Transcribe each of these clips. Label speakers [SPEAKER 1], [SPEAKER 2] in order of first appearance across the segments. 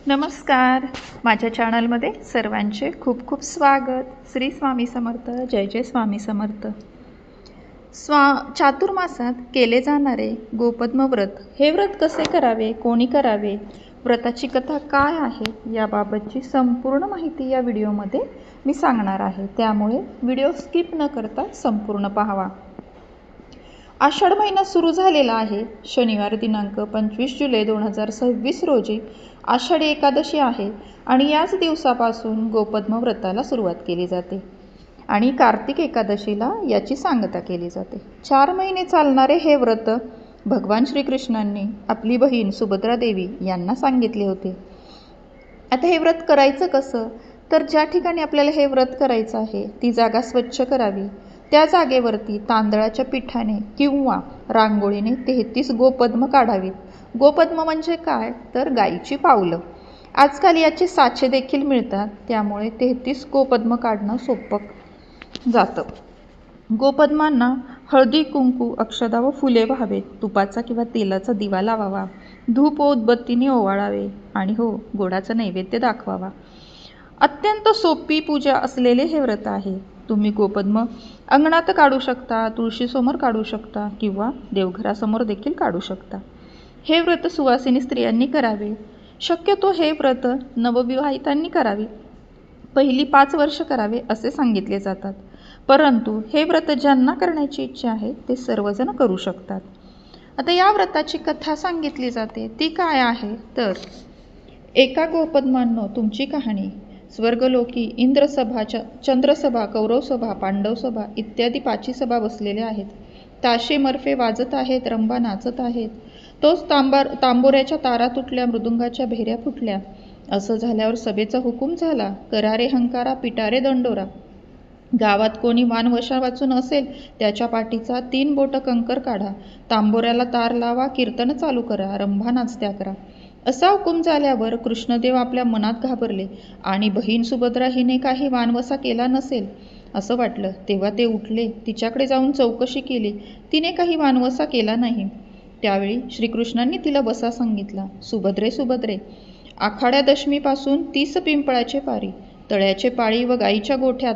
[SPEAKER 1] नमस्कार. माझ्या चॅनलमध्ये सर्वांचे खूप खूप स्वागत. श्री स्वामी समर्थ. जय जय स्वामी समर्थ. चातुर्मासात केले जाणारे गोपद्म व्रत, हे व्रत कसे करावे, कोणी करावे, व्रताची कथा काय आहे, याबाबतची संपूर्ण माहिती या व्हिडिओमध्ये मी सांगणार आहे. त्यामुळे व्हिडिओ स्किप न करता संपूर्ण पाहावा. आषाढ महिना सुरू झालेला आहे. शनिवार दिनांक 25 जुलै 2026 रोजी आषाढी एकादशी आहे आणि याच दिवसापासून गोपद्म व्रताला सुरुवात केली जाते आणि कार्तिक एकादशीला याची सांगता केली जाते. 4 महिने चालणारे हे व्रत भगवान श्रीकृष्णांनी आपली बहीण सुभद्रा देवी यांना सांगितले होते. आता हे व्रत करायचं कसं, तर ज्या ठिकाणी आपल्याला हे व्रत करायचं आहे ती जागा स्वच्छ करावी. त्या जागेवरती तांदळाच्या पिठाने किंवा रांगोळीने 33 गोपद्म काढावीत. गोपद्म म्हणजे काय, तर गाईची पावलं. आजकाल याचे साचे देखील मिळतात, त्यामुळे 33 गोपद्म काढणं सोपं जातं. गोपद्मांना हळदी, कुंकू, अक्षदा व फुले व्हावेत. तुपाचा किंवा तेलाचा दिवा लावावा. धूप व उदबत्तीने ओवाळावे आणि गोडाचा नैवेद्य दाखवावा. अत्यंत सोपी पूजा असलेले हे व्रत आहे. तुम्ही गोपद्म अंगणात काढू शकता, तुळशीसमोर काढू शकता किंवा देवघरासमोर देखील काढू शकता. हे व्रत सुवासिनी स्त्रियांनी करावे. शक्यतो हे व्रत नवविवाहितांनी करावे. पहिली 5 वर्ष करावे असे सांगितले जातात. परंतु हे व्रत ज्यांना करण्याची इच्छा आहे ते सर्वजण करू शकतात. आता या व्रताची कथा सांगितली जाते. ती काय आहे, तर एका गोपद्मांनो तुमची कहाणी स्वर्गलोकी इंद्रसभा, चंद्रसभा, कौरवसभा, पांडवसभा इत्यादी 5 सभा बसलेल्या आहेत. ताशे मर्फे वाजत आहेत, रंभा नाचत आहेत. तोच तांबोऱ्याच्या तारा तुटल्या, मृदुंगाच्या भेऱ्या फुटल्या. असं झाल्यावर सभेचा हुकूम झाला, करारे हंकारा, पिटारे दंडोरा. गावात कोणी वानवशा वाचून असेल त्याच्या पाठीचा 3 बोट कंकर काढा. तांबोऱ्याला तार लावा, कीर्तन चालू करा, रंभा नाचत्या करा. असा हुकूम झाल्यावर कृष्णदेव आपल्या मनात घाबरले आणि बहीण सुभद्रा हिने काही वानवसा केला नसेल असं वाटलं. तेव्हा ते उठले, तिच्याकडे जाऊन चौकशी केली. तिने काही वानवसा केला नाही. त्यावेळी श्रीकृष्णांनी तिला वसा सांगितला. सुभद्रे, सुभद्रे, आखाड्या दशमीपासून 30 पिंपळाचे पारी, तळ्याचे पाळी व गाईच्या गोठ्यात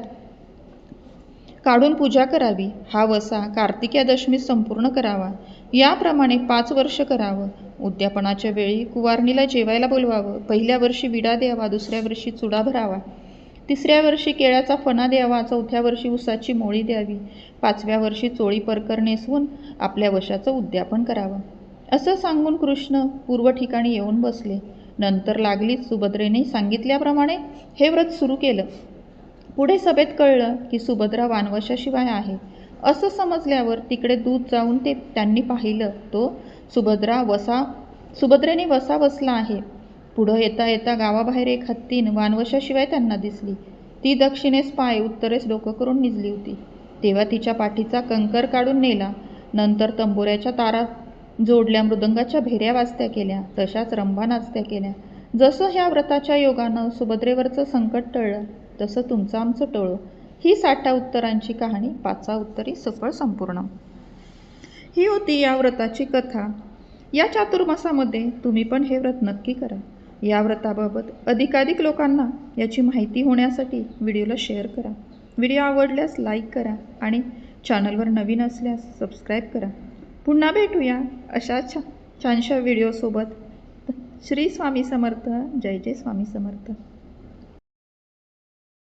[SPEAKER 1] काढून पूजा करावी. हा वसा कार्तिक्या दशमीत संपूर्ण करावा. याप्रमाणे 5 वर्ष करावं. उद्यापनाच्या वेळी कुवारणीला जेवायला बोलवावं. पहिल्या वर्षी विडा द्यावा, दुसऱ्या वर्षी चुडा भरावा, तिसऱ्या वर्षी केळ्याचा फणा द्यावा, चौथ्या वर्षी उसाची मोळी द्यावी, 5व्या वर्षी चोळी परकर नेसवून आपल्या वशाचं उद्यापन करावं. असं सांगून कृष्ण पूर्व ठिकाणी येऊन बसले. नंतर लागलीच सुभद्रेने सांगितल्याप्रमाणे हे व्रत सुरू केलं. पुढे सभेत कळलं की सुभद्रा वानवशाशिवाय आहे. असं समजल्यावर तिकडे दूत जाऊन त्यांनी पाहिलं, तो सुभद्रेने वसा बसला आहे. पुढं येता येता गावाबाहेर एक हत्तीन वानवशाशिवाय त्यांना दिसली. ती दक्षिणेस पाय, उत्तरेस डोकं करून निजली होती. तेव्हा तिच्या पाठीचा कंकर काढून नेला. नंतर तंबोऱ्याच्या तारा जोडल्या, मृदंगाच्या भेऱ्या वाजत्या केल्या, तशाच रंभा नाचत्या केल्या. जसं ह्या व्रताच्या योगानं सुभद्रेवरचं संकट टळलं, तसं तुमचं आमचं टळो. ही 60 उत्तरांची कहाणी 5 उत्तरी सफळ संपूर्ण. ही होती या व्रताची कथा. या चातुर्मासामध्ये तुम्ही पण हे व्रत नक्की करा. या व्रताबाबत अधिकाधिक लोकांना याची माहिती होण्यासाठी व्हिडिओला शेअर करा. व्हिडिओ आवडल्यास लाईक करा आणि चॅनलवर नवीन असल्यास सबस्क्राईब करा. पुन्हा भेटूया अशा छानशा व्हिडिओसोबत. श्री स्वामी समर्थ. जय जय स्वामी समर्थ.